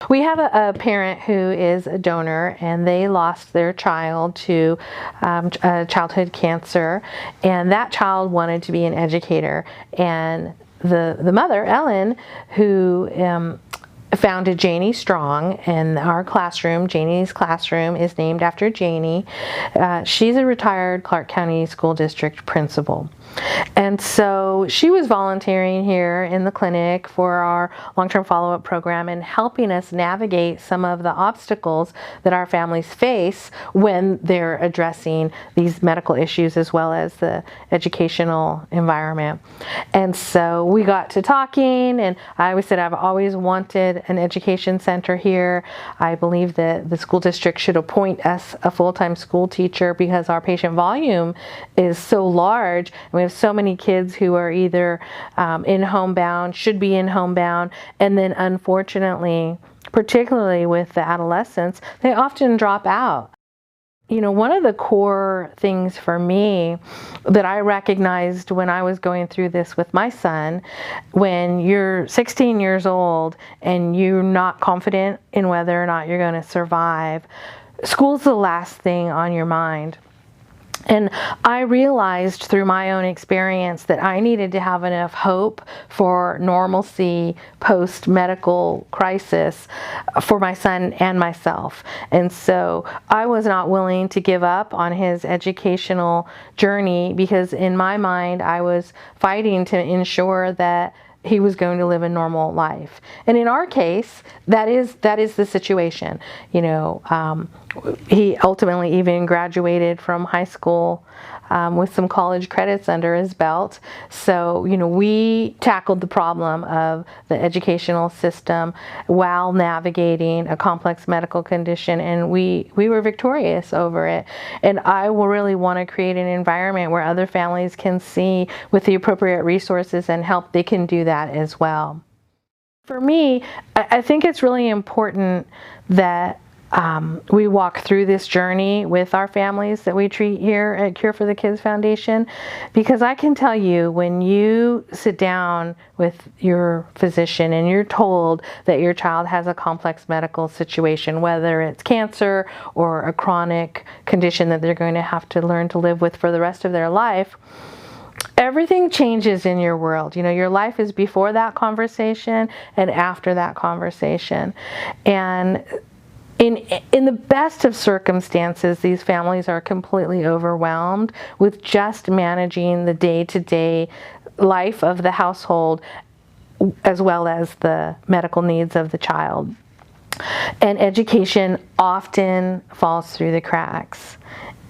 We have a parent who is a donor, and they lost their child to childhood cancer, and that child wanted to be an educator. And the mother, Ellen, who founded Janie Strong, and our classroom, Janie's classroom, is named after Janie. She's a retired Clark County School District principal. And so she was volunteering here in the clinic for our long-term follow-up program and helping us navigate some of the obstacles that our families face when they're addressing these medical issues as well as the educational environment. And so we got to talking, and I always said I've always wanted an education center here. I believe that the school district should appoint us a full-time school teacher because our patient volume is so large, and we have so many kids who are either in homebound, should be in homebound, and then unfortunately, particularly with the adolescents, they often drop out. You know, one of the core things for me that I recognized when I was going through this with my son, when you're 16 years old and you're not confident in whether or not you're going to survive, school's the last thing on your mind. And I realized through my own experience that I needed to have enough hope for normalcy post-medical crisis for my son and myself. And so I was not willing to give up on his educational journey because in my mind I was fighting to ensure that he was going to live a normal life. And in our case, that is the situation. You know, he ultimately even graduated from high school with some college credits under his belt. So, you know, we tackled the problem of the educational system while navigating a complex medical condition, and we were victorious over it. And I will really want to create an environment where other families can see with the appropriate resources and help, they can do that as well. For me, I think it's really important that we walk through this journey with our families that we treat here at Cure for the Kids Foundation, because I can tell you, when you sit down with your physician and you're told that your child has a complex medical situation, whether it's cancer or a chronic condition that they're going to have to learn to live with for the rest of their life, everything changes in your world. You know, your life is before that conversation and after that conversation. And in the best of circumstances, these families are completely overwhelmed with just managing the day-to-day life of the household as well as the medical needs of the child. And education often falls through the cracks.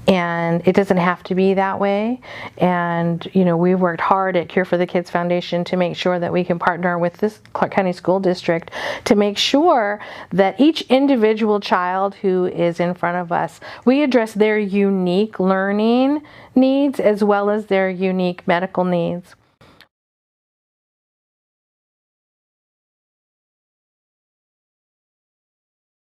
And it doesn't have to be that way. And, you know, we've worked hard at Cure for the Kids Foundation to make sure that we can partner with this Clark County School District to make sure that each individual child who is in front of us, we address their unique learning needs as well as their unique medical needs.